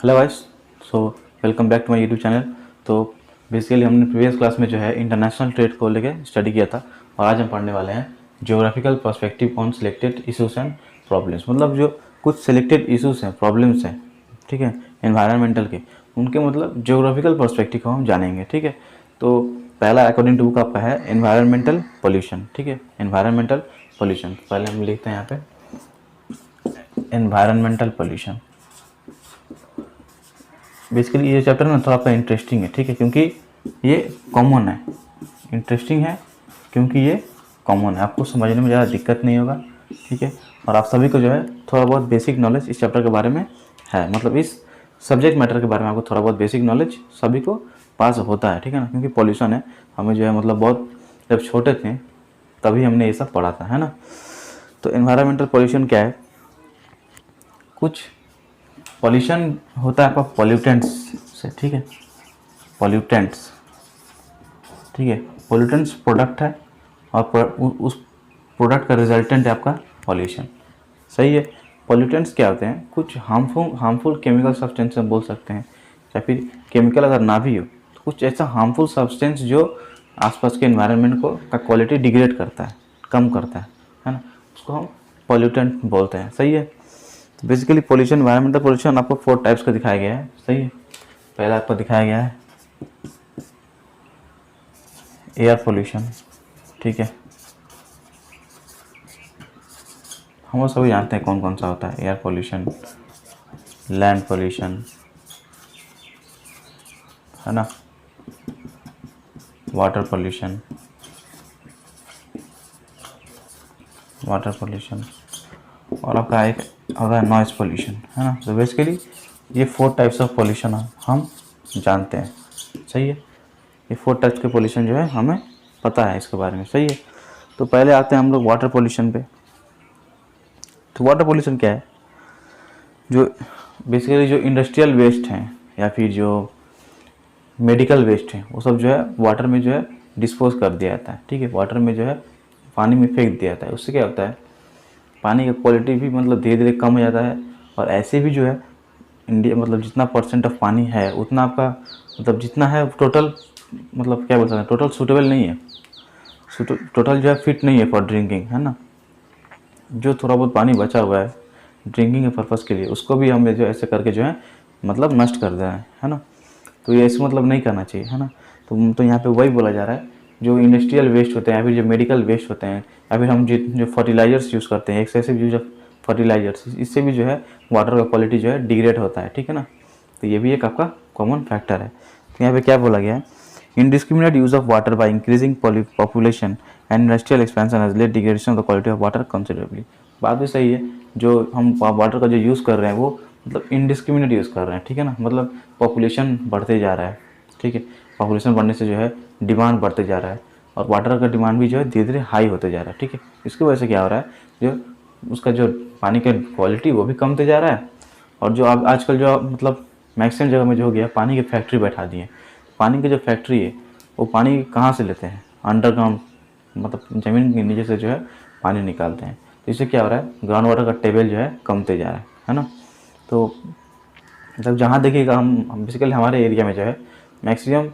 Hello guys. So welcome back to my YouTube channel. तो basically हमने previous class में जो है इंटरनेशनल ट्रेड को लेके स्टडी किया था और आज हम पढ़ने वाले हैं geographical perspective on selected issues and problems. मतलब जो कुछ सिलेक्टेड इशूज़ हैं, प्रॉब्लम्स हैं, ठीक है, एनवायरनमेंटल के, उनके मतलब ज्योग्राफिकल पर्सपेक्टिव को हम जानेंगे। ठीक है, तो पहला अकॉर्डिंग टू बुक आपका है एनवायरनमेंटल पोल्यूशन। ठीक है, एनवायरनमेंटल पोल्यूशन पहले हम लिखते हैं यहाँ पे एनवायरनमेंटल पोल्यूशन। बेसिकली ये चैप्टर ना थोड़ा आपका इंटरेस्टिंग है, ठीक है, क्योंकि ये कॉमन है। इंटरेस्टिंग है क्योंकि ये कॉमन है, आपको समझने में ज़्यादा दिक्कत नहीं होगा। ठीक है, और आप सभी को जो है थोड़ा बहुत बेसिक नॉलेज इस चैप्टर के बारे में है, मतलब इस सब्जेक्ट मैटर के बारे में आपको थोड़ा बहुत बेसिक नॉलेज सभी को पास होता है। ठीक है ना, क्योंकि पॉल्यूशन है, हमें जो है मतलब बहुत जब छोटे थे तभी हमने ये सब पढ़ा था, है ना। तो एनवायरमेंटल पॉल्यूशन क्या है? कुछ पॉल्यूशन होता है आपका पॉल्यूटेंट्स से, ठीक है, पॉल्यूटेंट्स, ठीक है, पॉल्यूटेंट्स प्रोडक्ट है और उस प्रोडक्ट का रिजल्टेंट है आपका पॉल्यूशन। सही है। पॉल्यूटेंट्स क्या होते हैं? कुछ हार्मफुल केमिकल सब्सटेंस हम बोल सकते हैं, या फिर केमिकल अगर ना भी हो तो कुछ ऐसा हार्मफुल सब्सटेंस जो आसपास के एनवायरनमेंट को का क्वालिटी डिग्रेड करता है, कम करता है ना, उसको हम पॉल्यूटेंट बोलते हैं। सही है। तो बेसिकली पोल्यूशन, एनवायरमेंटल पोल्यूशन आपको 4 टाइप्स का दिखाया गया है। सही है। पहला आपको दिखाया गया है एयर पोल्यूशन। ठीक है, हम वो सभी जानते हैं कौन कौन सा होता है। एयर पोल्यूशन, लैंड पोल्यूशन, है ना, वाटर पोल्यूशन, और आपका एक होता है नॉइज़ पोल्यूशन, है ना। तो बेसिकली ये 4 टाइप्स ऑफ पोल्यूशन हम जानते हैं। सही है, ये 4 टाइप्स के पोल्यूशन जो है हमें पता है इसके बारे में। सही है। तो पहले आते हैं हम लोग वाटर पोल्यूशन पे। तो वाटर पोल्यूशन क्या है? जो बेसिकली जो इंडस्ट्रियल वेस्ट हैं या फिर जो मेडिकल वेस्ट है वो सब जो है वाटर में जो है डिस्पोज कर दिया जाता है। ठीक है, वाटर में जो है पानी में फेंक दिया जाता है। उससे क्या होता है? पानी का क्वालिटी भी मतलब धीरे धीरे कम हो जाता है। और ऐसे भी जो है इंडिया मतलब जितना परसेंट ऑफ पानी है उतना आपका मतलब जितना है टोटल, मतलब क्या बोल सकते हैं, टोटल सूटेबल नहीं है, टोटल जो है फिट नहीं है फॉर ड्रिंकिंग, है ना। जो थोड़ा बहुत पानी बचा हुआ है ड्रिंकिंग के पर्पज़ के लिए उसको भी हम जो ऐसे करके जो है मतलब नष्ट कर दे रहे हैं, है ना। तो ये ऐसे मतलब नहीं करना चाहिए, है ना। तो यहाँ पे वही बोला जा रहा है, जो इंडस्ट्रियल वेस्ट होते हैं या फिर जो मेडिकल वेस्ट होते हैं या फिर हम जो फर्टिलाइजर्स यूज़ करते हैं, एक्सेसिव यूज ऑफ फर्टिलाइजर्स, इससे भी जो है वाटर का क्वालिटी जो है डिग्रेड होता है। ठीक है ना, तो ये भी एक आपका कॉमन फैक्टर है। तो यहाँ पे क्या बोला गया है? Indiscriminate use of water by increasing population and industrial expansion has lead degradation of the quality of water considerably. बात भी सही है, जो हम वाटर का जो यूज़ कर रहे हैं वो मतलब इनडिस्क्रिमिनेट यूज़ कर रहे हैं। ठीक है ना, मतलब पॉपुलेशन बढ़ते जा रहा है। ठीक है, पॉपुलेशन बढ़ने से जो है डिमांड बढ़ते जा रहा है और वाटर का डिमांड भी जो है धीरे धीरे हाई होते जा रहा है। ठीक है, इसकी वजह से क्या हो रहा है, जो उसका जो पानी का क्वालिटी वो भी कम होते जा रहा है। और जो अब आजकल जो मतलब मैक्सिमम जगह में जो हो गया पानी की फैक्ट्री बैठा दी है। पानी की जो फैक्ट्री है वो पानी कहाँ से लेते हैं? अंडरग्राउंड, मतलब ज़मीन के नीचे से जो है पानी निकालते हैं। तो इससे क्या हो रहा है? ग्राउंड वाटर का टेबल जो है कमते जा रहा है ना। तो मतलब जहाँ देखिएगा हम बेसिकली हमारे एरिया में जो है मैक्सिमम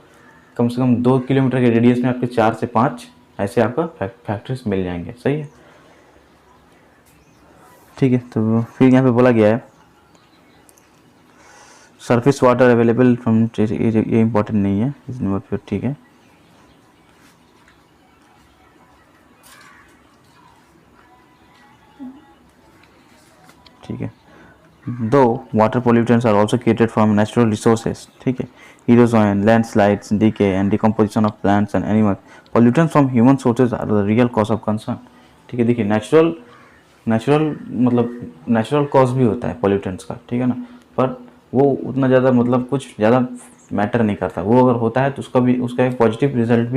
कम से कम 2 किलोमीटर के रेडियस में आपके 4 से 5 ऐसे आपका फैक्ट्रीज मिल जाएंगे। सही है। ठीक है, तो फिर यहाँ पे बोला गया है सरफेस वाटर अवेलेबल फ्रॉम, ये इंपॉर्टेंट नहीं है इस नंबर पर। ठीक है, ठीक है। दो water pollutants are also created from natural resources. ठीक है, erosion, landslides, decay and decomposition of plants and animals. Pollutants from human sources are the real cause of concern. ठीक है, देखिए नेचुरल मतलब नेचुरल कॉज भी होता है पोल्यूटेंट्स का, ठीक है ना, पर वो उतना ज़्यादा मतलब कुछ ज़्यादा मैटर नहीं करता। वो अगर होता है तो उसका एक पॉजिटिव रिजल्ट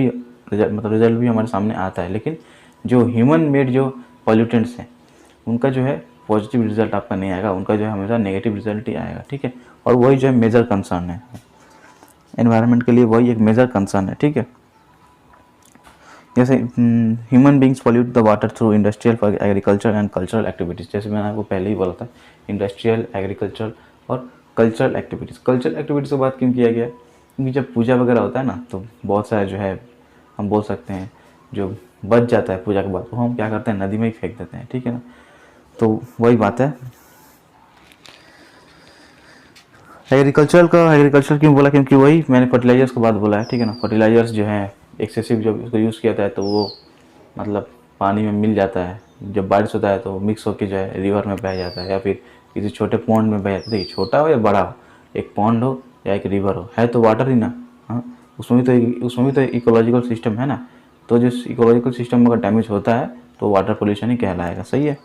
भी हमारे सामने आता है। लेकिन जो ह्यूमन मेड जो पॉल्यूटेंट्स हैं उनका जो है पॉजिटिव रिजल्ट आपका नहीं आएगा, उनका जो है हमेशा नेगेटिव रिजल्ट ही आएगा। ठीक है, और वही जो है मेजर कंसर्न है एनवायरनमेंट के लिए, वही एक मेजर कंसर्न है। ठीक है, जैसे human beings pollute the water through industrial, agriculture and cultural activities. जैसे मैंने आपको पहले ही बोला था, इंडस्ट्रियल, एग्रीकल्चर और कल्चरल एक्टिविटीज़ की बात क्यों किया गया, क्योंकि जब पूजा वगैरह होता है ना तो बहुत सारे जो है हम बोल सकते हैं जो बच जाता है पूजा के बाद वो हम क्या करते हैं नदी में ही फेंक देते हैं, ठीक है ना। तो वही बात है। एग्रीकल्चर क्यों बोला, क्योंकि वही मैंने फर्टिलाइजर्स के बाद बोला है, ठीक है ना। फर्टिलाइजर्स जो है एक्सेसिव जब उसको यूज़ किया जाता है तो वो मतलब पानी में मिल जाता है, जब बारिश होता है तो मिक्स होकर जो है रिवर में बह जाता है या फिर किसी छोटे पॉन्ड में बह जाता है। देखिए छोटा हो या बड़ा हो, एक पॉन्ड हो या एक रिवर हो, है तो वाटर ही ना। हाँ, उसमें भी तो इकोलॉजिकल सिस्टम है ना। तो जो इकोलॉजिकल सिस्टम अगर डैमेज होता है तो वाटर पोल्यूशन ही कहलाएगा, सही है।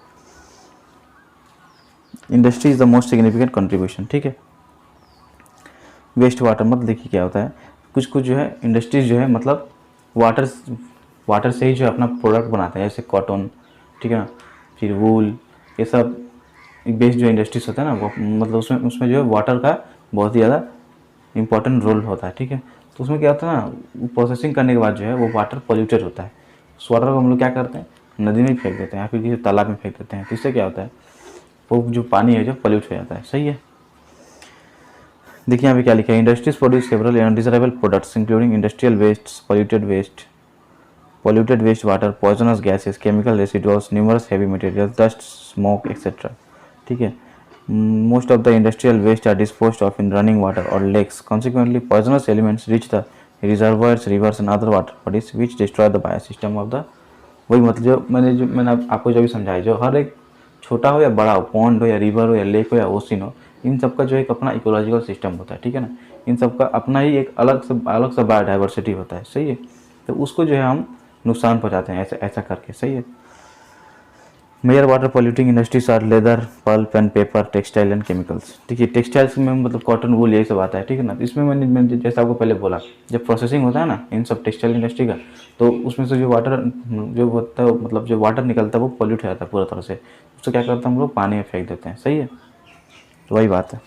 Industry is the most significant contribution, ठीक है। वेस्ट वाटर मतलब देखिए क्या होता है, कुछ जो है इंडस्ट्रीज जो है मतलब वाटर से ही जो है अपना प्रोडक्ट बनाते हैं, जैसे कॉटन, ठीक है ना, फिर वूल, ये सब बेस्ड जो इंडस्ट्रीज होता है ना वो मतलब उसमें जो है वाटर का बहुत ही ज़्यादा इंपॉर्टेंट रोल होता है, ठीक है। तो उसमें क्या होता है ना, प्रोसेसिंग करने के बाद जो है वो वाटर पोल्यूटेड होता है। उस वाटर को हम लोग क्या करते हैं नदी में फेंक देते हैं या फिर किसी तालाब में फेंक देते हैं। तो इससे क्या होता है वो जो पानी है जो पोल्यूट हो जाता है, सही है। देखिए यहाँ पे क्या लिखा है, industries produce several undesirable products including industrial waste, polluted wastewater, poisonous gases, chemical residues, numerous heavy materials, dust, smoke, etc. ठीक है। Most of the industrial waste are disposed of in running water or lakes. Consequently, poisonous elements reach the reservoirs, rivers, and other water bodies, which destroy the biosystem of the। वही मतलब जो मैंने आपको जो भी समझाया, जो हर एक छोटा हो या बड़ा हो, पॉन्ड हो या रिवर हो या लेक हो या ओशन हो, इन सब का जो एक अपना इकोलॉजिकल सिस्टम होता है, ठीक है ना। इन सब का अपना ही एक अलग सा बायोडाइवर्सिटी होता है, सही है। तो उसको जो है हम नुकसान पहुंचाते हैं ऐसा करके, सही है। Major water polluting industries are leather, pulp and paper, textile and chemicals. ठीक है, टेक्सटाइल्स में मतलब कॉटन, वूल, यही सब आता है, ठीक है ना। इसमें मैंने जैसा आपको पहले बोला, जब प्रोसेसिंग होता है ना इन सब टेक्सटाइल इंडस्ट्री का, तो उसमें से जो वाटर जो होता है मतलब जो वाटर निकलता है वो पॉल्यूट हो जाता है पूरा तरह से। उसको क्या करते हैं हम लोग पानी में फेंक देते हैं, सही है। तो वही बात है।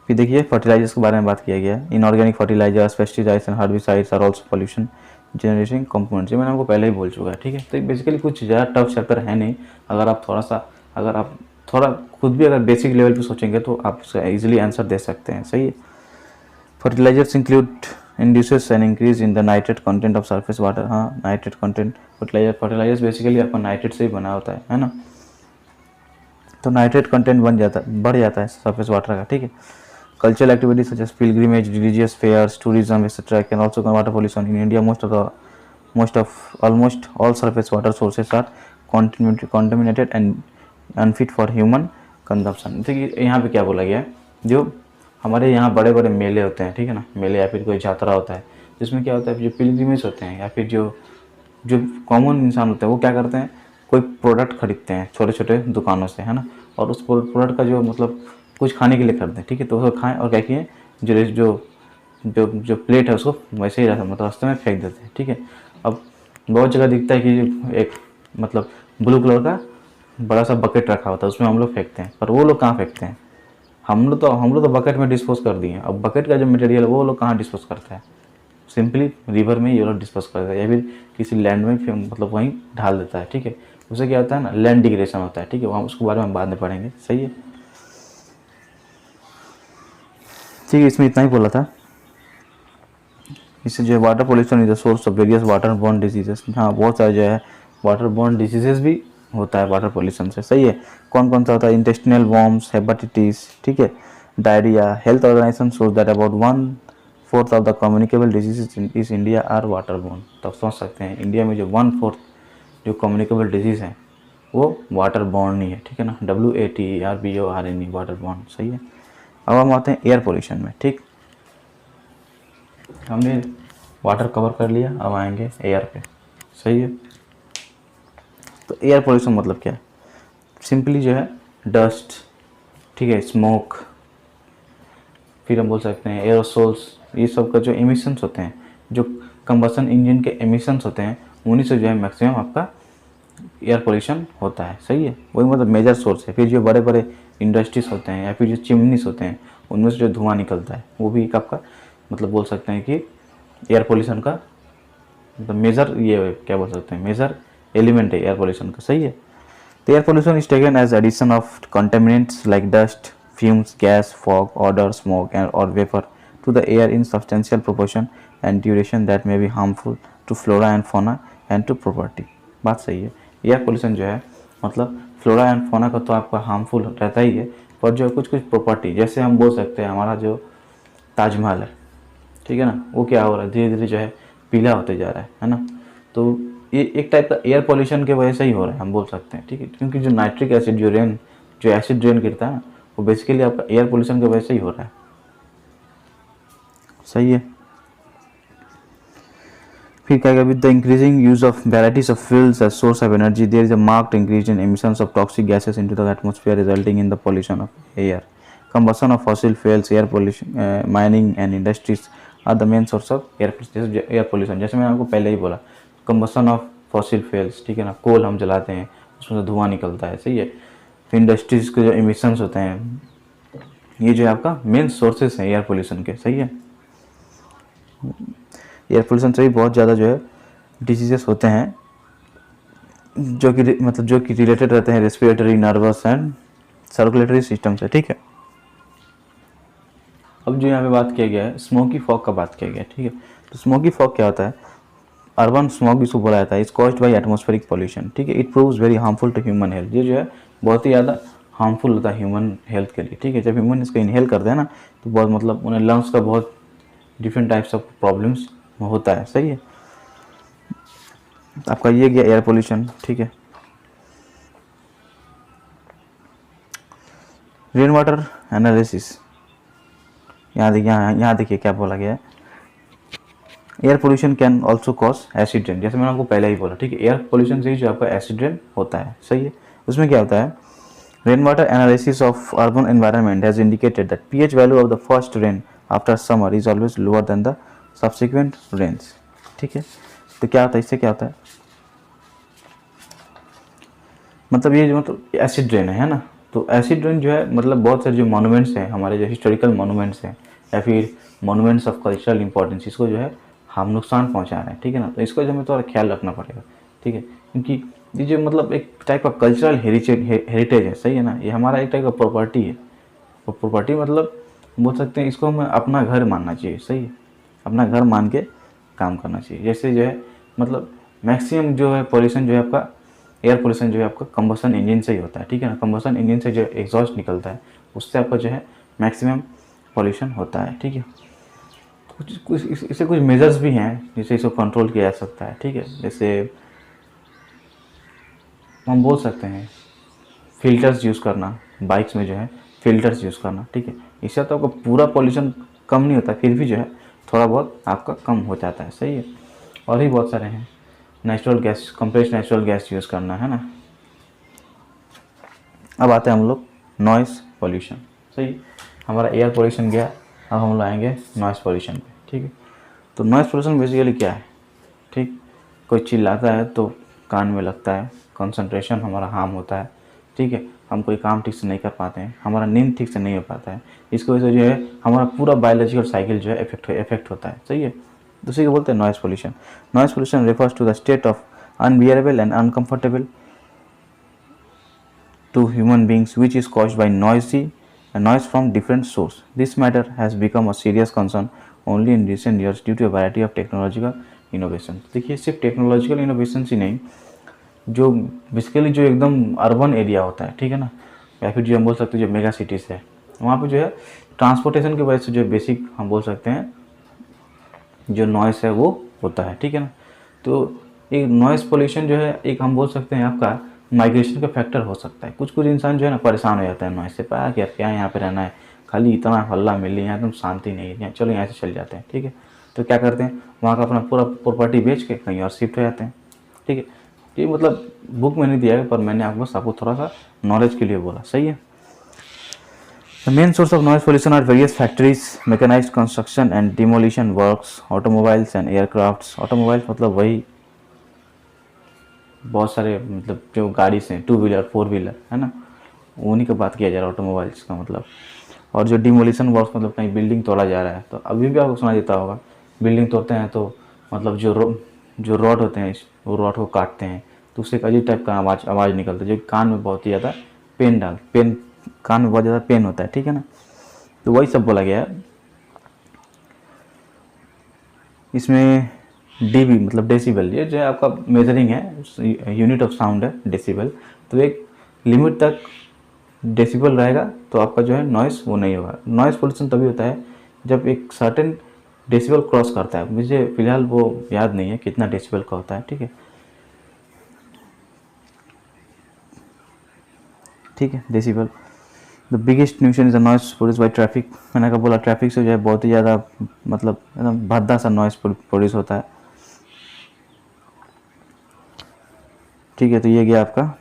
फिर देखिए फर्टिलाइजर्स के बारे में बात किया गया है। Inorganic fertilisers, pesticides and herbicides are also pollution generating components. ये मैंने आपको पहले ही बोल चुका है, ठीक है। तो बेसिकली कुछ ज़्यादा टफ चैप्टर है नहीं। अगर आप थोड़ा खुद भी अगर बेसिक लेवल पे सोचेंगे तो आप उसका ईजिली आंसर दे सकते हैं, सही है। Fertilisers include induces an increase in the nitrate content of surface water. हाँ, नाइट्रेट कंटेंट फर्टिलाइजर्स बेसिकली आपका नाइट्रेट से ही बना होता है ना। तो नाइट्रेट कंटेंट बढ़ जाता है सरफेस वाटर का, ठीक है। Cultural activities such as pilgrimage, religious fairs, tourism, etc. can also cause water pollution. In India, almost all surface water sources are contaminated and unfit for human consumption. देखिए यहाँ पे क्या बोला गया है, जो हमारे यहाँ बड़े बड़े मेले होते हैं, ठीक है ना, मेले या फिर कोई यात्रा होता है, जिसमें क्या होता है जो पिलग्रिमेज होते हैं या फिर जो कॉमन इंसान होते हैं वो क्या करते हैं, कोई प्रोडक्ट खरीदते हैं छोटे छोटे दुकानों से, है ना। और उस प्रोडक्ट का जो मतलब कुछ खाने के लिए खरीदते हैं, ठीक है। तो उसको खाएं और क्या किए जो प्लेट है उसको वैसे ही मतलब रास्ते में फेंक देते हैं, ठीक है। अब बहुत जगह दिखता है कि एक मतलब ब्लू कलर का बड़ा सा बकेट रखा होता है, उसमें हम लोग फेंकते हैं। पर वो लोग कहाँ फेंकते हैं, हम लोग तो बकेट में डिस्पोज कर दिए। अब बकेट का जो मटेरियल है वो लोग कहाँ डिस्पोज करते हैं, सिंपली रिवर में ये लोग डिस्पोज करते हैं या फिर किसी लैंड में मतलब वहीं डाल देता है, ठीक है। उससे क्या होता है ना, लैंड डिग्रेडेशन होता है, ठीक है। वहाँ उसके बारे में हम बाद में पढ़ेंगे, सही है। ठीक है, इसमें इतना ही बोला था। इससे जो है water pollution is the source of various water borne diseases. हाँ, बहुत सारे जो है वाटर बॉर्न डिजीजेस भी होता है वाटर पोल्यूशन से, सही है। कौन कौन सा होता है, इंटेस्टिनल वॉर्म्स, हेपेटाइटिस, ठीक है, diarrhoea. Health organisation shows that about 1/4 of the communicable diseases in India are water borne. तो आप समझ सकते हैं इंडिया में जो 1/4 जो कम्युनिकेबल डिजीज़ हैं वो वाटर बॉर्न ही है, ठीक है ना। WATERBORN, वाटर बॉर्न, सही है। अब हम आते हैं एयर पोल्यूशन में, ठीक। हमने वाटर कवर कर लिया, अब आएंगे एयर पे, सही है। तो एयर पोल्यूशन मतलब क्या है, सिंपली जो है डस्ट, ठीक है, स्मोक, फिर हम बोल सकते हैं एरोसोल्स, ये सब का जो एमिशंस होते हैं, जो कंबसन इंजन के एमिशंस होते हैं, उन्हीं से जो है मैक्सिमम आपका एयर पोल्यूशन होता है, सही है। वही मतलब मेजर सोर्स है। फिर जो बड़े बड़े इंडस्ट्रीज होते हैं या फिर जो चिमनीस होते हैं उनमें से जो धुआं निकलता है वो भी एक आपका मतलब बोल सकते हैं कि एयर पोल्यूशन का मतलब मेजर, ये क्या बोल सकते हैं, मेजर एलिमेंट है एयर पोल्यूशन का, सही है। तो air pollution is taken as addition of contaminants like dust, fumes, gas, fog, odor, smoke, and or vapor to the air in substantial proportion and duration that may be harmful to flora and fauna and to property। बात सही है। Air pollution जो है मतलब flora and फाना का तो आपका हार्मफुल रहता ही है, पर जो कुछ कुछ प्रॉपर्टी, जैसे हम बोल सकते हैं हमारा जो ताजमहल है, ठीक है ना, वो क्या हो रहा है धीरे धीरे जो है पीला होते जा रहा है ना। तो ये एक टाइप का एयर पोल्यूशन के वजह से ही हो रहा है, हम बोल सकते हैं, ठीक है, क्योंकि जो नाइट्रिक एसिड जो एसिड रेन गिरता है ना, वो बेसिकली आपका एयर पोल्यूशन की वजह से ही हो रहा है। सही है। फिर क्या है, with the increasing use of varieties of fuels as source of energy there is a marked increase in emissions of toxic gases into the atmosphere resulting in the pollution of air. Combustion of fossil fuels, air pollution, mining and industries are the main source of air pollution. जैसे मैंने आपको पहले ही बोला, combustion of fossil fuels, ठीक है ना, कोल हम जलाते हैं, उसमें से धुआं निकलता है, सही है। फिर इंडस्ट्रीज के जो एमिशंस होते हैं, ये जो है आपका मेन सोर्सेस हैं एयर पोल्यूशन के, सही है। एयर पोल्यूशन से भी बहुत ज़्यादा जो है डिजीजेस होते हैं जो कि रिलेटेड रहते हैं respiratory, nervous and circulatory system से, ठीक है। अब जो यहाँ पे बात किया गया है स्मोकी फॉग का बात किया गया है, ठीक है। तो स्मोकी फॉग क्या होता है, अर्बन स्मॉग इसको बोला जाता है, is caused by atmospheric pollution, ठीक है। It proves very harmful to human health, ये जो है बहुत ही ज़्यादा हार्मफुल होता है ह्यूमन हेल्थ के लिए, ठीक है। जब ह्यूमन इसको इनहेल करते हैं ना, तो बहुत मतलब उन्हें लंग्स का बहुत डिफरेंट टाइप्स ऑफ प्रॉब्लम्स होता है, सही है। आपका ये गया एयर पोल्यूशन, ठीक है। रेन वाटर एनालिसिस, यहाँ देखिए क्या बोला गया है, air pollution can also cause acid rain, जैसे मैंने आपको पहले ही बोला, ठीक है। एयर पोल्यूशन से ही जो आपका एसिड रेन होता है, सही है। उसमें क्या होता है, rain water analysis of urban environment has indicated that pH value of the first rain after summer is always lower than the subsequent rains, ठीक है। तो क्या होता है, इससे क्या होता है, मतलब ये जो मतलब एसिड रेन है ना, तो एसिड रेन जो है मतलब बहुत सारे जो मॉन्यूमेंट्स हैं हमारे, जो हिस्टोरिकल मॉन्यूमेंट्स हैं या फिर मॉन्यूमेंट्स ऑफ कल्चरल इंपॉर्टेंस, इसको जो है हम नुकसान पहुंचा रहे हैं, ठीक है ना। तो इसको जो हमें थोड़ा ख्याल रखना पड़ेगा, ठीक है, क्योंकि ये जो मतलब एक टाइप का कल्चरल हेरिटेज है, सही है ना, ये हमारा एक टाइप का प्रॉपर्टी है। और प्रॉपर्टी मतलब बोल सकते हैं इसको हमें अपना घर मानना चाहिए, सही है, अपना घर मान के काम करना चाहिए। जैसे जो है मतलब मैक्सिमम जो है पॉल्यूशन जो है आपका एयर पोल्यूशन जो है आपका कंबशन इंजन से ही होता है, ठीक है ना। कंबशन इंजन से जो एग्जॉस्ट निकलता है उससे आपका जो है मैक्सिमम पॉल्यूशन होता है, ठीक है। कुछ इससे कुछ मेजर्स भी हैं जिससे इसको कंट्रोल किया जा सकता है, ठीक है। जैसे हम बोल सकते हैं फिल्टर्स यूज़ करना, बाइक्स में जो है फिल्टर्स यूज़ करना, ठीक है। इससे तो आपका पूरा पॉल्यूशन कम नहीं होता, फिर भी जो है थोड़ा बहुत आपका कम हो जाता है, सही है। और भी बहुत सारे हैं, natural gas, compressed natural gas use करना है ना। अब आते हैं हम लोग नॉइस पॉल्यूशन, सही। हमारा एयर पॉल्यूशन गया, अब हम लोग आएंगे नॉइस पॉल्यूशन पे, ठीक है। तो नॉइस पॉल्यूशन बेसिकली क्या है, ठीक, कोई चिल्लाता है तो कान में लगता है, कंसंट्रेशन हमारा हार्म होता है, ठीक है। हम कोई काम ठीक से नहीं कर पाते हैं, हमारा नींद ठीक से नहीं हो पाता है, इसकी वजह से जो है हमारा पूरा बायोलॉजिकल साइकिल जो है इफेक्ट होता है, सही है। दूसरी को बोलते हैं noise pollution. Noise pollution refers to the state of unbearable and uncomfortable to human beings which is caused by noise from different source. This matter has become a serious concern only in recent years due to a variety of technological innovations। देखिए सिर्फ technological innovation ही नहीं, जो basically जो एकदम urban area होता है, ठीक है ना, या फिर जो हम बोल सकते हैं जो मेगा सिटीज़ है, वहाँ पे जो है ट्रांसपोर्टेशन की वजह से जो बेसिक हम बोल सकते हैं जो नॉइस है वो होता है, ठीक है ना। तो एक नॉइस पोल्यूशन जो है एक हम बोल सकते हैं आपका माइग्रेशन का फैक्टर हो सकता है। कुछ इंसान जो है ना परेशान हो जाता है नॉइस से, पाया कि यार क्या यहाँ पे रहना है, खाली इतना हल्ला मिली, यहाँ एकदम शांति नहीं है, चलो यहाँ से चल जाते हैं, ठीक है। तो क्या करते हैं, वहाँ का अपना पूरा प्रॉपर्टी बेच के कहीं और शिफ्ट हो जाते हैं, ठीक है। ये मतलब बुक में नहीं दिया है, पर मैंने आपको थोड़ा सा नॉलेज के लिए बोला, सही है। The main source of noise pollution are various factories, mechanized construction and demolition works, automobiles and aircrafts। automobiles मतलब वही बहुत सारे मतलब जो गाड़ी से 2 व्हीलर 4 व्हीलर है ना, उन्हीं का बात किया जा रहा है ऑटोमोबाइल्स का मतलब। और जो डिमोलिशन वर्क्स मतलब कहीं बिल्डिंग तोड़ा जा रहा है, तो अभी भी आपको सुना देता होगा, बिल्डिंग तोड़ते हैं तो मतलब जो रॉड होते हैं वो रॉड को काटते हैं तो उससे एक अजीब टाइप का आवाज़ निकलता है जो कान में बहुत ही ज़्यादा पेन कान में बहुत ज़्यादा पेन होता है, ठीक है ना। तो वही सब बोला गया है इसमें। डीबी मतलब डेसिबल, ये जो है आपका मेजरिंग है, यूनिट ऑफ साउंड है डेसिबल। तो एक लिमिट तक डेसिबल रहेगा तो आपका जो है नॉइस वो नहीं होगा। नॉइस पोल्यूशन तभी होता है जब एक सर्टेन डेसिबल क्रॉस करता है। मुझे फिलहाल वो याद नहीं है कितना डेसिबल का होता है, ठीक है, ठीक है, decibel. The biggest nuisance is the noise produce by traffic. मैंने कहा बोला ट्रैफिक से जो है बहुत ही ज़्यादा मतलब एकदम भद्दा सा नॉइस प्रोड्यूस होता है, ठीक है। तो ये गया आपका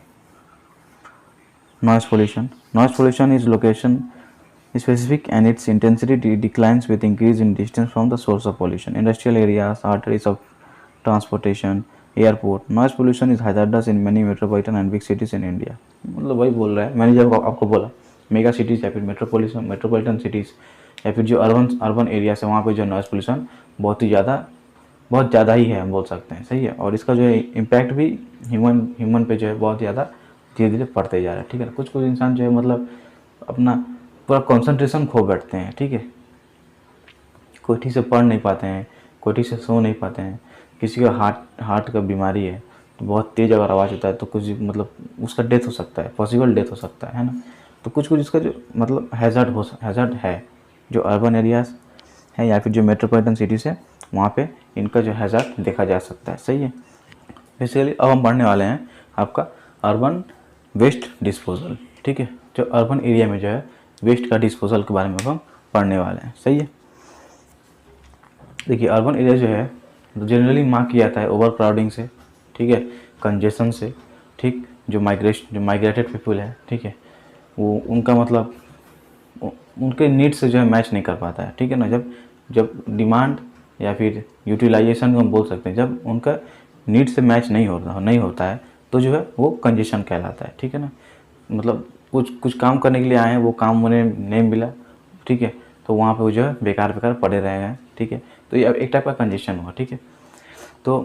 noise pollution. Noise pollution is location specific and its intensity declines with increase in distance from the source of pollution. Industrial areas, arteries of transportation, airport. Noise pollution is hazardous in many metropolitan and big cities in India. मतलब वही बोल रहा है मैंने जब आपको बोला mega cities या फिर मेट्रोपॉलिटन सिटीज़ या फिर जो अर्बन एरियाज है वहाँ पे जो नॉइस पोल्यूशन बहुत ज़्यादा ही है, हम बोल सकते हैं, सही है। और इसका जो है इम्पैक्ट भी ह्यूमन पे जो है बहुत ज़्यादा धीरे धीरे पड़ते जा रहा है, ठीक है। कुछ इंसान जो है मतलब अपना पूरा कंसंट्रेशन खो बैठते हैं, ठीक है, कोई ठीक से पढ़ नहीं पाते हैं, कोई ठीक से सो नहीं पाते हैं। किसी का हार्ट का बीमारी है तो बहुत तेज़ अगर आवाज़ होता है तो कुछ मतलब उसका डेथ हो सकता है, पॉसिबल डेथ हो सकता है ना। तो कुछ इसका जो मतलब हैज़ार्ड है जो अर्बन एरियाज है या फिर जो मेट्रोपॉलिटन सिटीज़ है वहाँ पे इनका जो हैज़ार्ड देखा जा सकता है, सही है। बेसिकली अब हम पढ़ने वाले हैं आपका अर्बन वेस्ट डिस्पोजल, ठीक है। जो अर्बन एरिया में जो है वेस्ट का डिस्पोजल के बारे में हम पढ़ने वाले हैं, सही है। देखिए अर्बन एरिया जो है जनरली मार्क किया जाता है ओवर क्राउडिंग से, ठीक है, कंजेशन से, ठीक, जो माइग्रेटेड पीपल है, ठीक है, वो उनका मतलब उनके नीड से जो है मैच नहीं कर पाता है, ठीक है ना। जब डिमांड या फिर यूटिलाइजेशन हम बोल सकते हैं, जब उनका नीड से मैच नहीं होता है तो जो है वो कंजेशन कहलाता है, ठीक है ना। मतलब कुछ काम करने के लिए आए हैं, वो काम उन्हें नहीं मिला, ठीक है, तो वहाँ पे वो जो है बेकार पड़े रहे हैं, ठीक है। तो ये एक टाइप का कंजेशन हुआ, ठीक है। तो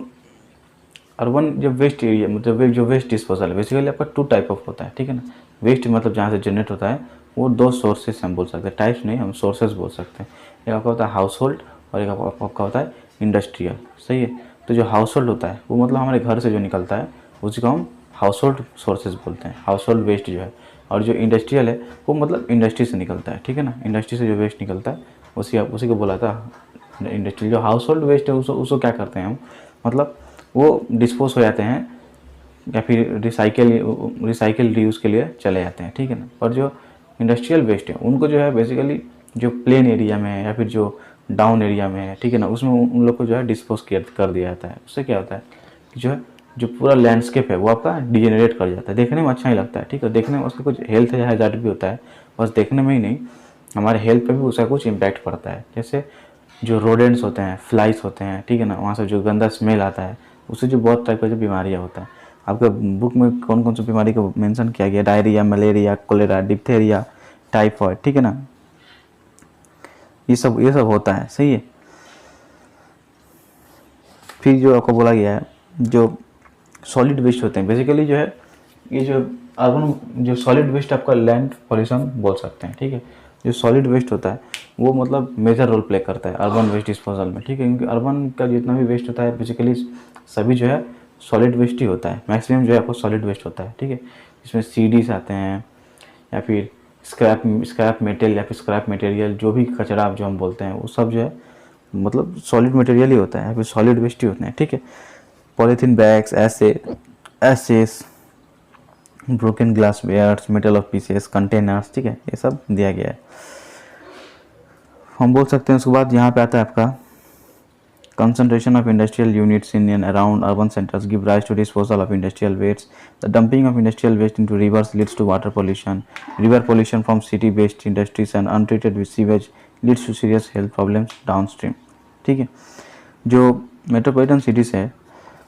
अर्बन जब वेस्ट एरिया मतलब जो वेस्ट डिस्पोजल है बेसिकली आपका 2 टाइप ऑफ होता है, ठीक है ना। वेस्ट मतलब जहाँ से जनरेट होता है वो 2 सोर्सेस हम बोल सकते हैं, टाइप्स नहीं, हम सोर्सेस बोल सकते हैं। एक आपका होता है हाउस होल्ड और एक आपका होता है इंडस्ट्रियल, सही है। तो जो हाउस होल्ड होता है वो मतलब हमारे घर से जो निकलता है उसी को हम हाउस होल्ड सोर्सेज बोलते हैं, हाउस होल्ड वेस्ट जो है। और जो इंडस्ट्रियल है वो मतलब इंडस्ट्री से निकलता है, ठीक है ना। इंडस्ट्री से जो वेस्ट निकलता है उसी को बोला था इंडस्ट्रियल। जो हाउस होल्ड वेस्ट है उसको क्या करते हैं हम, मतलब वो डिस्पोज हो जाते हैं या फिर रिसाइकिल रीयूज़ के लिए चले जाते हैं, ठीक है ना। और जो इंडस्ट्रियल वेस्ट है उनको जो है बेसिकली जो प्लेन एरिया में है या फिर जो डाउन एरिया में है, ठीक है ना, उसमें उन लोग को जो है डिस्पोज कर दिया जाता है। उससे क्या होता है कि जो है जो पूरा लैंडस्केप है वो आपका डिजेनरेट कर जाता है। देखने में अच्छा ही लगता है, ठीक है, देखने में उसका कुछ हेल्थ हैज़ार्ड भी होता है, बस देखने में ही नहीं हमारे हेल्थ पे भी उसका कुछ इम्पैक्ट पड़ता है। जैसे जो रोडेंट्स होते हैं, फ्लाइज होते हैं, ठीक है ना, वहाँ से जो गंदा स्मेल आता है उससे जो बहुत टाइप का जो बीमारियाँ होता है। आपका बुक में कौन कौन सी बीमारी को मेंशन किया गया, diarrhoea, malaria, cholera, diphtheria, typhoid, ठीक है ना, ये सब होता है, सही है। फिर जो आपको बोला गया है जो सॉलिड वेस्ट होते हैं बेसिकली जो है ये जो अर्बन जो सॉलिड वेस्ट आपका लैंड पॉल्यूशन बोल सकते हैं, ठीक है। जो सॉलिड वेस्ट होता है वो मतलब मेजर रोल प्ले करता है अर्बन वेस्ट डिस्पोजल में, ठीक है, क्योंकि अर्बन का जितना भी वेस्ट होता है बेसिकली सभी जो है सॉलिड वेस्ट ही होता है। मैक्सिमम जो है आपको सॉलिड वेस्ट होता है, ठीक है। इसमें सीडीज आते हैं या फिर स्क्रैप मेटेरियल या फिर स्क्रैप मटेरियल, जो भी कचरा जो हम बोलते हैं वो सब जो है मतलब सॉलिड मटेरियल ही होता है या फिर सॉलिड वेस्ट ही होते हैं, ठीक है। Polythene bags, ashes, broken glass wares, metal of pieces, containers, ठीक है, ये सब दिया गया है। हम बोल सकते हैं उसके बाद यहाँ पे आता है आपका concentration of industrial units in and around urban centers give rise to disposal of industrial waste. The dumping of industrial waste into rivers leads to water pollution. River pollution from city-based industries and untreated with sewage leads to serious health problems downstream. ठीक है, जो metropolitan cities है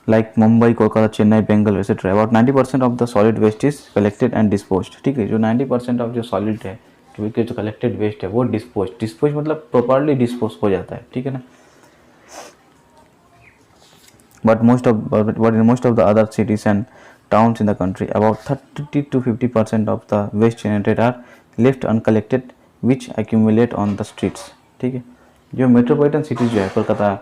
like Mumbai, Kolkata, Chennai, Bengal etcetera, about 90% of the solid waste is collected and disposed, ठीक है। जो 90% of जो solid है जो कलेक्टेड वेस्ट है वो डिस्पोज मतलब प्रॉपरली डिस्पोज हो जाता है, ठीक है ना। But in most of the other cities and towns in the country, about 30 to 50% of the waste generated are left uncollected, which accumulate on the streets. ठीक है, जो मेट्रोपॉलिटन सिटीज़ जो है कोलकाता,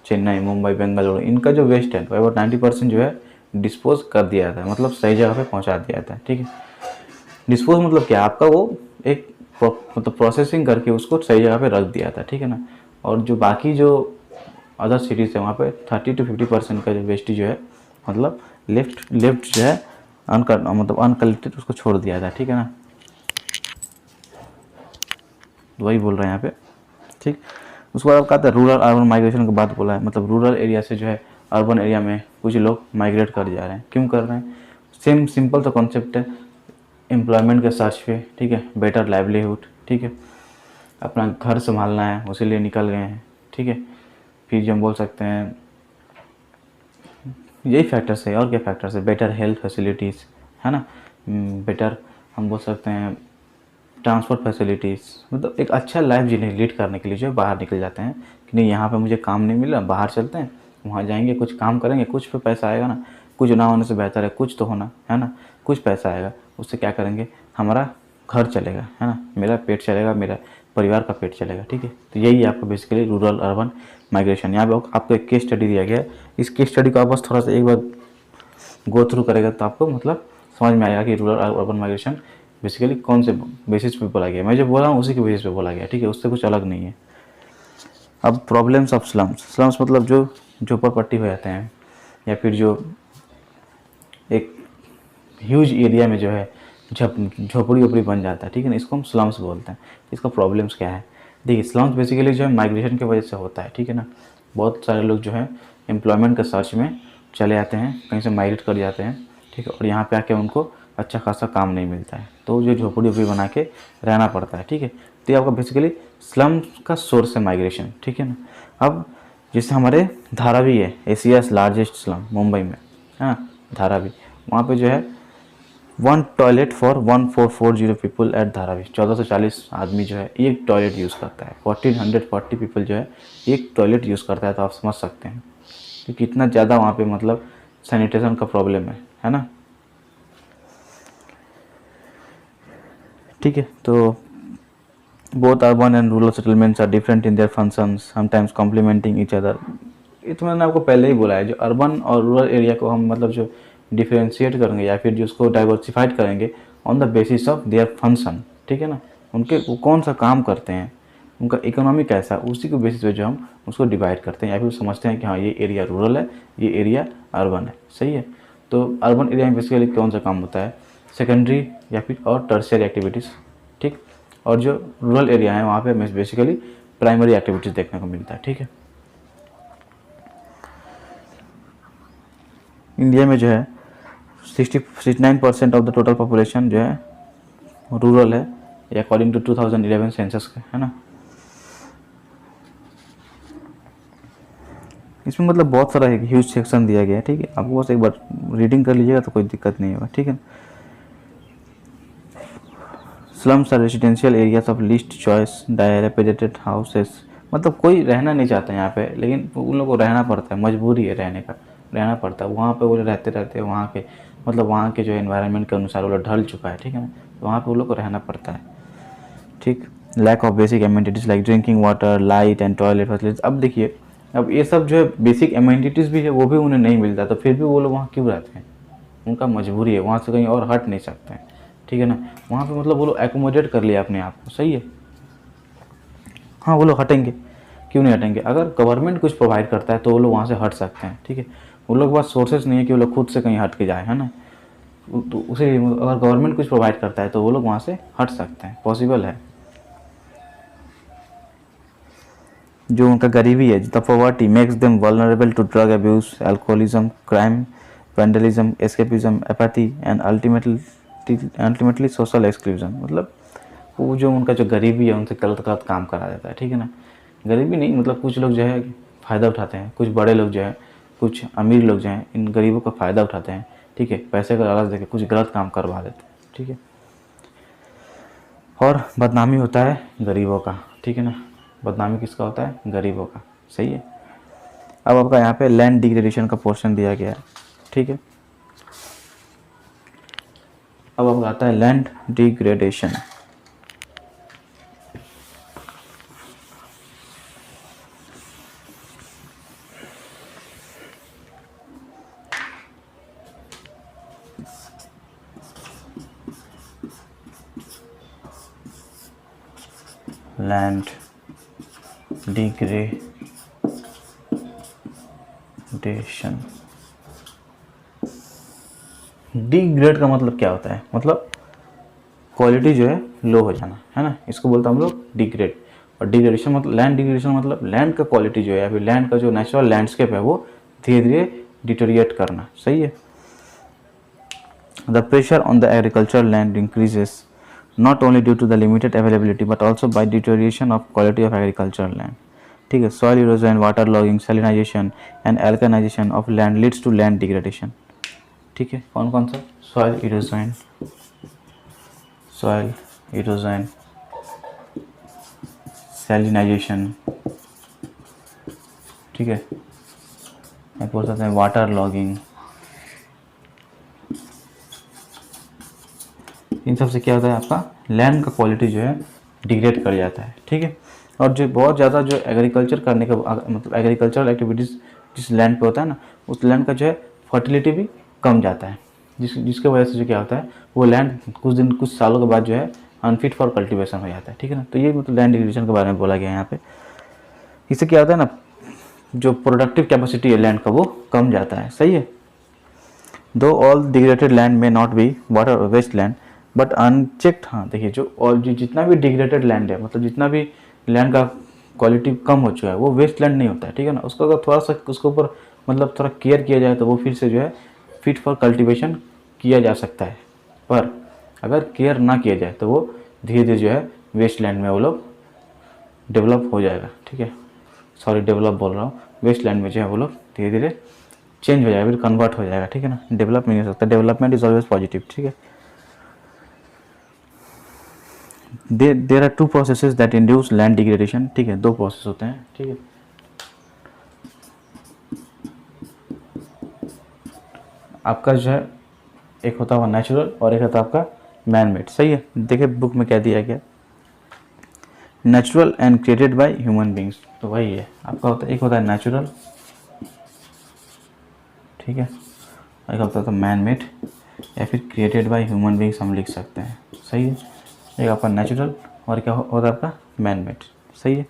चेन्नई, मुंबई, बेंगलुरु, इनका जो वेस्ट है अबाउट 90% जो है डिस्पोज कर दिया जाता है, मतलब सही जगह पे पहुंचा दिया जाता है। ठीक है, डिस्पोज मतलब क्या, आपका वो एक मतलब प्रोसेसिंग करके उसको सही जगह पे रख दिया जाता है। ठीक है ना, और जो बाकी जो अदर सिटीज़ है वहाँ पे 30 to 50% का जो वेस्ट जो है मतलब लेफ्ट जो है मतलब अनकलेक्टेड उसको छोड़ दिया था। ठीक है ना, वही बोल रहे हैं यहाँ पे। ठीक, उसके बाद कहा था रूरल अर्बन माइग्रेशन की बात बोला है, मतलब रूरल एरिया से जो है अर्बन एरिया में कुछ लोग माइग्रेट कर जा रहे हैं। क्यों कर रहे हैं, सेम सिंपल सा कॉन्सेप्ट है, एम्प्लॉयमेंट के सर्च पे। ठीक है, बेटर लाइवलीहुड, ठीक है, अपना घर संभालना है उसी लिए निकल गए हैं। ठीक है, फिर जो हम बोल सकते हैं यही फैक्टर्स है, और क्या फैक्टर्स है, बेटर हेल्थ फैसिलिटीज़ है ना, बेटर हम बोल सकते हैं ट्रांसपोर्ट फैसिलिटीज़, मतलब एक अच्छा लाइफ जीने लीड करने के लिए जो है बाहर निकल जाते हैं कि नहीं यहाँ पे मुझे काम नहीं मिला, बाहर चलते हैं, वहाँ जाएंगे, कुछ काम करेंगे, कुछ पे पैसा आएगा ना, कुछ ना होने से बेहतर है कुछ तो होना, है ना, कुछ पैसा आएगा, उससे क्या करेंगे, हमारा घर चलेगा, है ना, मेरा पेट चलेगा, मेरा परिवार का पेट चलेगा। ठीक है, तो यही आपको बेसिकली रूरल अर्बन माइग्रेशन। यहाँ पे आपको एक केस स्टडी दिया गया है, इस केस स्टडी को आप बस थोड़ा सा एक बार गो थ्रू करेगा तो आपको मतलब समझ में आएगा कि रूरल अर्बन माइग्रेशन बेसिकली कौन से बेसिस पे बोला गया। मैं जो बोला हूँ उसी के बेसिस पे बोला गया। ठीक है, उससे कुछ अलग नहीं है। अब प्रॉब्लम्स ऑफ स्लम्स, स्लम्स मतलब जो झोपड़पट्टी हो जाते हैं या फिर जो एक ह्यूज एरिया में जो है झोपड़ी वोपड़ी बन जाता है। ठीक है ना, इसको हम स्लम्स बोलते हैं। इसका प्रॉब्लम्स क्या है, देखिए स्लम्स बेसिकली जो है माइग्रेशन की वजह से होता है। ठीक है ना, बहुत सारे लोग जो है एम्प्लॉयमेंट के सर्च में चले जाते हैं, कहीं से माइग्रेट कर जाते हैं। ठीक है, और यहाँ पे आके उनको अच्छा खासा काम नहीं मिलता है, तो जो झोपड़ी वोपड़ी बना के रहना पड़ता है। ठीक है, तो ये आपका बेसिकली स्लम का सोर्स है माइग्रेशन। ठीक है ना, अब जैसे हमारे धारावी है, एशियाज़ लार्जेस्ट स्लम मुंबई में, हाँ धारावी, वहाँ पे जो है 1 toilet for 1440 people at Dharavi, 1440 आदमी जो है एक टॉयलेट यूज़ करता है, 1440 पीपल जो है एक टॉयलेट यूज़ करता है। तो आप समझ सकते हैं कि कितना ज़्यादा वहाँ पे मतलब सैनिटेशन का प्रॉब्लम है ना। ठीक है, तो both urban and rural settlements are different in their functions, sometimes complementing each other. ये तो मैंने आपको पहले ही बोला है, जो अर्बन और रूरल एरिया को हम मतलब जो डिफ्रेंशिएट करेंगे या फिर जो उसको डाइवर्सिफाइड करेंगे on the basis of their function. ठीक है ना, उनके वो कौन सा काम करते हैं, उनका इकोनॉमी कैसा, उसी के बेसिस पे जो हम उसको डिवाइड करते हैं या फिर समझते हैं कि हाँ ये एरिया रूरल है, ये एरिया अर्बन है। सही है, तो अर्बन एरिया में बेसिकली कौन सा काम होता है, सेकेंडरी या फिर और टर्शियरी एक्टिविटीज़। ठीक, और जो रूरल एरिया है वहाँ पे हमें बेसिकली प्राइमरी एक्टिविटीज़ देखने को मिलता है। ठीक है, इंडिया में जो है 69% ऑफ द टोटल पॉपुलेशन जो है रूरल है, अकॉर्डिंग टू 2011 सेंसस का, है ना। इसमें मतलब बहुत सारा एक ह्यूज सेक्शन दिया गया है। ठीक है, आपको बस एक बार रीडिंग कर लीजिएगा तो कोई दिक्कत नहीं होगा। ठीक है, slums are residential areas of least choice dilapidated houses, मतलब कोई रहना नहीं चाहता यहाँ पे, लेकिन उन लोगों को रहना पड़ता है, मजबूरी है रहने का, रहना पड़ता है वहाँ पे। वो रहते रहते वहाँ के मतलब वहाँ के जो एनवायरनमेंट के अनुसार वो लोग ढल चुका है। ठीक है ना, तो वहाँ पे वो लोग को रहना पड़ता है। ठीक, lack of basic amenities like drinking water, light and toilet facilities. अब देखिए, अब ये सब जो है बेसिक एमिनिटीज़ भी है वो भी उन्हें नहीं मिलता, तो फिर भी वो लोग वहाँ क्यों रहते हैं, उनका मजबूरी है, वहाँ से कहीं और हट नहीं सकते हैं। ठीक है ना, वहाँ पे मतलब वो लोग एकोमोडेट कर लिया अपने आप को। सही है, हाँ वो लोग हटेंगे, क्यों नहीं हटेंगे, अगर गवर्नमेंट कुछ प्रोवाइड करता है तो वो लोग वहाँ से हट सकते हैं। ठीक है, वो लोग के पास सोर्सेज नहीं है कि वो लोग खुद से कहीं हट के जाए, है ना, तो उसे अगर गवर्नमेंट कुछ प्रोवाइड करता है तो वो लोग वहाँ से हट सकते हैं, पॉसिबल है। जो उनका गरीबी है, the poverty makes them vulnerable to drug abuse, alcoholism, crime, vandalism, escapism, apathy and ultimately social exclusion. मतलब वो जो उनका जो गरीबी है उनसे गलत गलत काम करा जाता है। ठीक है ना, गरीबी नहीं मतलब कुछ लोग जो है फ़ायदा उठाते हैं, कुछ बड़े लोग जो हैं, कुछ अमीर लोग जो हैं इन गरीबों का फ़ायदा उठाते हैं। ठीक है, पैसे का लालच देके कुछ गलत काम करवा देते हैं। ठीक है, और बदनामी होता है गरीबों का। ठीक है ना, बदनामी किसका होता है, गरीबों का। सही है, अब आपका यहाँ पे लैंड डिग्रेडेशन का पोर्शन दिया गया है। ठीक है, अब आता है land degradation. Land degradation, degrade का मतलब क्या होता है, मतलब क्वालिटी जो है लो हो जाना, है ना, इसको बोलते हैं हम लोग डिग्रेड। और डिग्रेडेशन मतलब लैंड डिग्रेडेशन मतलब लैंड का क्वालिटी जो है या फिर लैंड का जो नेचुरल लैंडस्केप है वो धीरे धीरे डिटोरिएट करना। सही है। The pressure on the agricultural land increases not only due to the limited availability but also by deterioration of quality of agricultural land। ठीक है। soil erosion, water logging, salinization and alkalinization of land leads to land degradation। ठीक है। कौन कौन सा? soil erosion, salinization, ठीक है, मैं बोल सकते हैं वाटर लॉगिंग, इन सब से क्या होता है आपका लैंड का क्वालिटी जो है डिग्रेड कर जाता है। ठीक है। और जो बहुत ज़्यादा जो एग्रीकल्चर करने का मतलब एग्रीकल्चरल एक्टिविटीज़ जिस लैंड पे होता है ना, उस लैंड का जो है फर्टिलिटी भी कम जाता है, जिसके वजह से जो क्या होता है वो लैंड कुछ सालों के बाद जो है अनफिट फॉर कल्टीवेशन हो जाता है। ठीक है ना। तो ये मतलब लैंड डिग्रेडेशन के बारे में बोला गया है यहाँ पे। इससे क्या होता है ना, जो प्रोडक्टिव कैपेसिटी है लैंड का वो कम जाता है। सही है। दो all degraded land may not be water waste land but unchecked. हाँ देखिए, जो और जितना भी डिग्रेडेड लैंड है, मतलब जितना भी लैंड का क्वालिटी कम हो चुका है वो वेस्ट लैंड नहीं होता है। ठीक है ना। उसको अगर थोड़ा सा उसके ऊपर मतलब थोड़ा केयर किया जाए तो वो फिर से जो है फिट फॉर कल्टीवेशन किया जा सकता है। पर अगर केयर ना किया जाए तो वो धीरे धीरे जो है वेस्ट लैंड में वो लोग डेवलप हो जाएगा। ठीक है, सॉरी डेवलप बोल रहा हूँ, वेस्ट लैंड में जो है वो लोग धीरे धीरे चेंज हो जाएगा, फिर कन्वर्ट हो जाएगा। ठीक है ना। डेवलप नहीं हो सकता, डेवलपमेंट इज ऑलवेज पॉजिटिव। ठीक है। There are two processes that induce land degradation. ठीक है, दो प्रोसेस होते हैं। ठीक है। आपका जो है एक होता है नेचुरल और एक होता है आपका मैन मेड। सही है। देखिए बुक में क्या दिया गया, natural and created by human beings. तो वही है आपका होता है, एक होता है नेचुरल, ठीक है, एक होता है तो मैन मेड या फिर क्रिएटेड बाय ह्यूमन बींग्स हम लिख सकते हैं। सही है। एक आपका नेचुरल और क्या होता है आपका मैन मेड। सही है।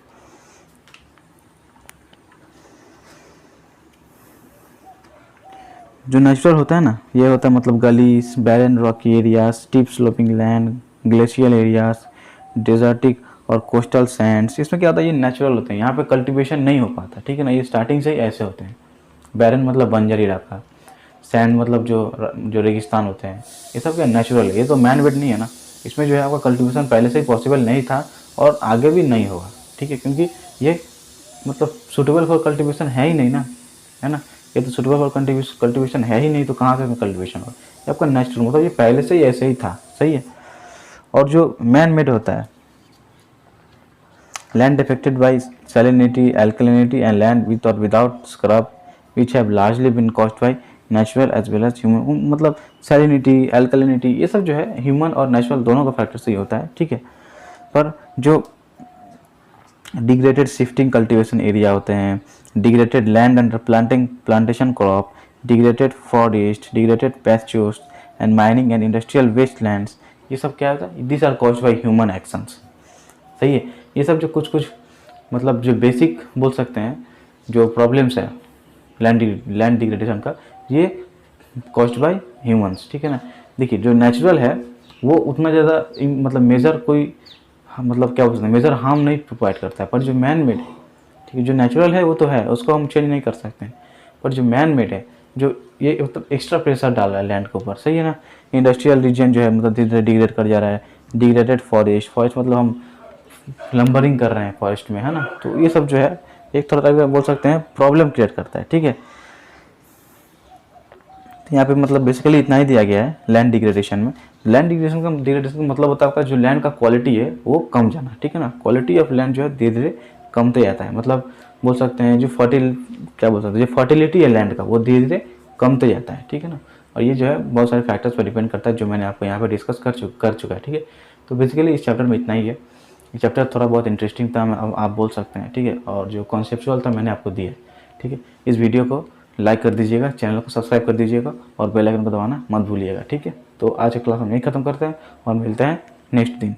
जो नेचुरल होता है ना, ये होता है मतलब gullies, barren rocky areas, steep sloping land, glacial areas, desertic और कोस्टल सैंड्स। इसमें क्या होता है, ये नेचुरल होते हैं, यहाँ पे कल्टीवेशन नहीं हो पाता। ठीक है ना। ये स्टार्टिंग से ही ऐसे होते हैं। बैरन मतलब बंजर इलाका, सैंड मतलब जो रेगिस्तान होते हैं, ये सब क्या नेचुरल है, ये तो मैन मेड नहीं है ना। इसमें जो है आपका कल्टीवेशन पहले से ही पॉसिबल नहीं था और आगे भी नहीं होगा। ठीक है, क्योंकि ये मतलब सूटेबल फॉर कल्टीवेशन है ही नहीं ना, है ना। ये तो सूटेबल फॉर कल्टीवेशन है ही नहीं, तो कहाँ से कल्टीवेशन होगा। ये आपका नेचुरल मतलब ये पहले से ही ऐसे ही था। सही है। और जो मैन मेड होता है, land affected by salinity, alkalinity and land with or without scrub which have largely been caused by natural as well as human. मतलब सैलिनिटी, एल्कलिनिटी ये सब जो है ह्यूमन और नेचुरल दोनों का फैक्टर से ही होता है। ठीक है। पर जो डिग्रेडेड शिफ्टिंग कल्टीवेशन एरिया होते हैं, degraded land under plantation crop, degraded forest, degraded pastures and mining and industrial waste lands, ये सब क्या होता है, this are caused by human actions. सही है। ये सब जो कुछ मतलब जो बेसिक बोल सकते हैं जो प्रॉब्लम्स है लैंड डिग्रेडेशन का, ये कॉज्ड बाय ह्यूमंस। ठीक है ना। देखिए जो नेचुरल है वो उतना ज़्यादा मतलब मेजर कोई मतलब क्या बोल सकते हैं, मेजर हार्म नहीं प्रोवाइड करता है। पर जो मैन मेड, ठीक है, जो नेचुरल है वो तो है, उसको हम चेंज नहीं कर सकते हैं। पर जो मैन मेड है, जो ये मतलब एक्स्ट्रा प्रेशर डाल रहा है लैंड के ऊपर। सही है ना। इंडस्ट्रियल रीजन जो है मतलब धीरे धीरे डिग्रेड कर जा रहा है। डिग्रेडेड फॉरेस्ट मतलब हम लंबरिंग कर रहे हैं फॉरेस्ट में, है ना। तो ये सब जो है एक थोड़ा सा बोल सकते हैं प्रॉब्लम क्रिएट करता है। ठीक है। तो यहाँ पे मतलब बेसिकली इतना ही दिया गया है लैंड डिग्रेडेशन में। लैंड डिग्रेडेशन का मतलब होता है आपका जो लैंड का क्वालिटी है वो कम जाना। ठीक है ना। क्वालिटी ऑफ लैंड जो है धीरे धीरे कमते जाता है। मतलब बोल सकते हैं जो क्या बोल सकते हैं, जो फर्टिलिटी है लैंड का वो धीरे धीरे कमते जाता है। ठीक है ना। और ये जो है बहुत सारे फैक्टर्स पर डिपेंड करता है जो मैंने आपको यहाँ पर डिस्कस कर चुका है, ठीक है। तो बेसिकली इस चैप्टर में इतना ही है। ये चैप्टर थोड़ा बहुत इंटरेस्टिंग था, आप बोल सकते हैं, ठीक है, और जो कॉन्सेप्चुअल था मैंने आपको दिया है, ठीक है। इस वीडियो को लाइक कर दीजिएगा, चैनल को सब्सक्राइब कर दीजिएगा और बेल आइकन को दबाना मत भूलिएगा, ठीक है। तो आज की क्लास हम यहीं ख़त्म करते हैं और मिलते हैं नेक्स्ट दिन।